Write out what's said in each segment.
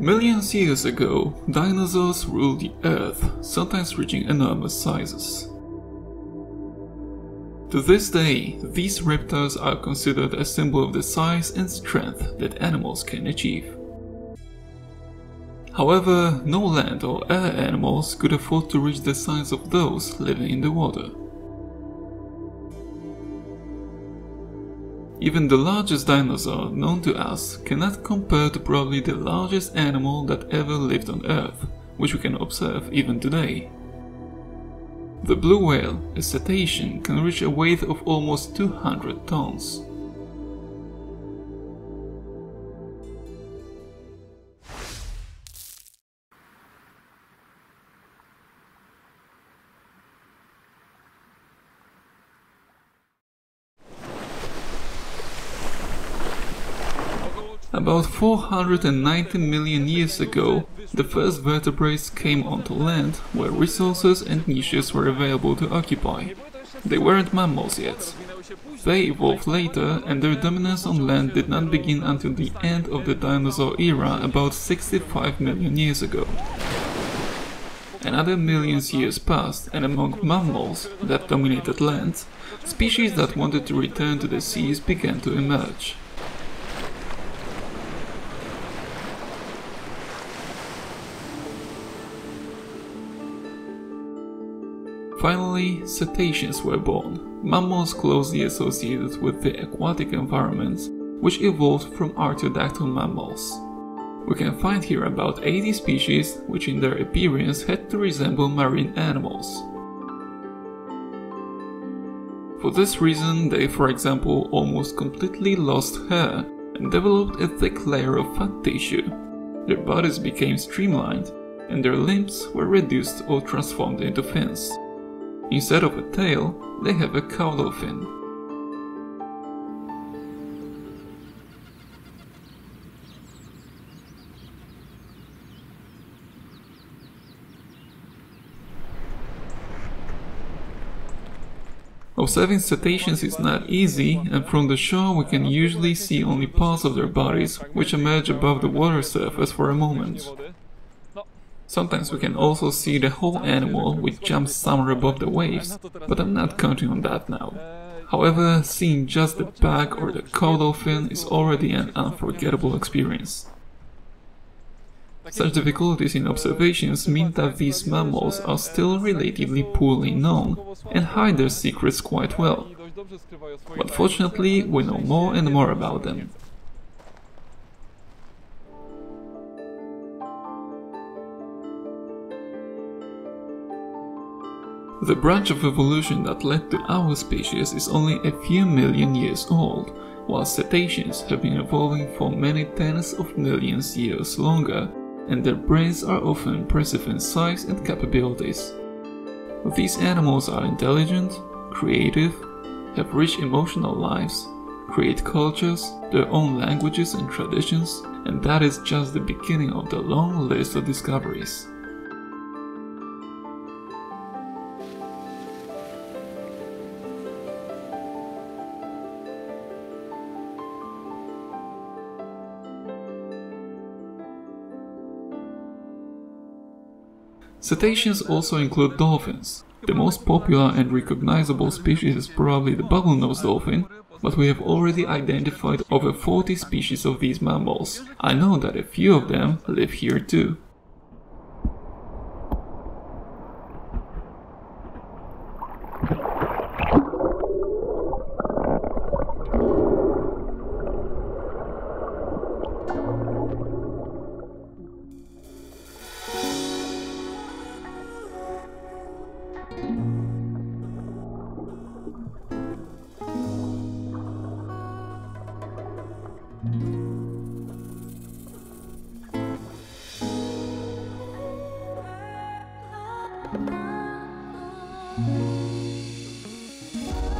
Millions of years ago, dinosaurs ruled the Earth, sometimes reaching enormous sizes. To this day, these reptiles are considered a symbol of the size and strength that animals can achieve. However, no land or air animals could afford to reach the size of those living in the water. Even the largest dinosaur known to us cannot compare to probably the largest animal that ever lived on Earth, which we can observe even today. The blue whale, a cetacean, can reach a weight of almost 200 tons. About 490 million years ago, the first vertebrates came onto land where resources and niches were available to occupy. They weren't mammals yet. They evolved later, and their dominance on land did not begin until the end of the dinosaur era about 65 million years ago. Another millions years passed, and among mammals that dominated land, species that wanted to return to the seas began to emerge. Finally, cetaceans were born, mammals closely associated with the aquatic environment, which evolved from artiodactyl mammals. We can find here about 80 species which in their appearance had to resemble marine animals. For this reason, they, for example, almost completely lost hair and developed a thick layer of fat tissue. Their bodies became streamlined, and their limbs were reduced or transformed into fins. Instead of a tail, they have a caudal fin. Observing cetaceans is not easy, and from the shore we can usually see only parts of their bodies, which emerge above the water surface for a moment. Sometimes we can also see the whole animal which jumps somewhere above the waves, but I'm not counting on that now. However, seeing just the back or the caudal fin is already an unforgettable experience. Such difficulties in observations mean that these mammals are still relatively poorly known and hide their secrets quite well. But fortunately, we know more and more about them. The branch of evolution that led to our species is only a few million years old, while cetaceans have been evolving for many tens of millions years longer, and their brains are often impressive in size and capabilities. These animals are intelligent, creative, have rich emotional lives, create cultures, their own languages and traditions, and that is just the beginning of the long list of discoveries. Cetaceans also include dolphins. The most popular and recognizable species is probably the bottlenose dolphin, but we have already identified over 40 species of these mammals. I know that a few of them live here too.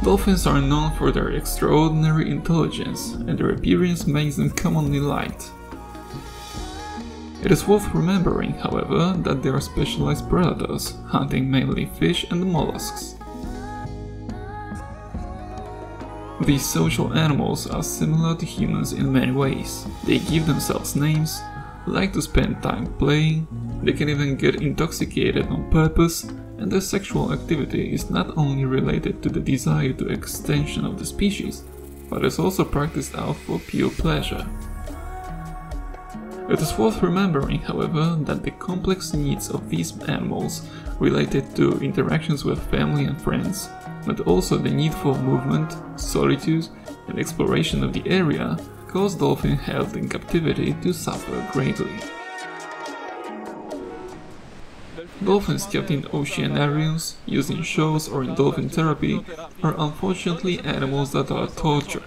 Dolphins are known for their extraordinary intelligence, and their appearance makes them commonly liked. It is worth remembering, however, that they are specialized predators, hunting mainly fish and mollusks. These social animals are similar to humans in many ways. They give themselves names, like to spend time playing, they can even get intoxicated on purpose, and their sexual activity is not only related to the desire to extension of the species, but is also practiced out for pure pleasure. It is worth remembering, however, that the complex needs of these animals related to interactions with family and friends, but also the need for movement, solitude, and exploration of the area cause dolphins held in captivity to suffer greatly. Dolphins kept in oceanariums, used in shows or in dolphin therapy, are unfortunately animals that are tortured.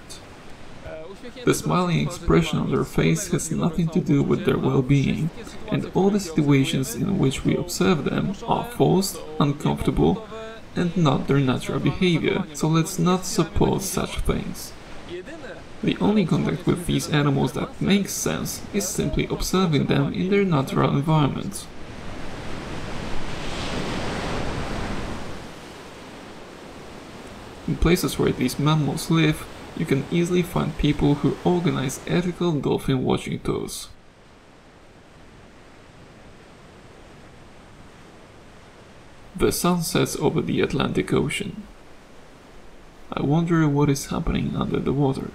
The smiling expression on their face has nothing to do with their well-being, and all the situations in which we observe them are forced, uncomfortable, and not their natural behavior, so let's not support such things. The only contact with these animals that makes sense is simply observing them in their natural environment. In places where these mammals live, you can easily find people who organize ethical dolphin watching tours. The sun sets over the Atlantic Ocean. I wonder what is happening under the water.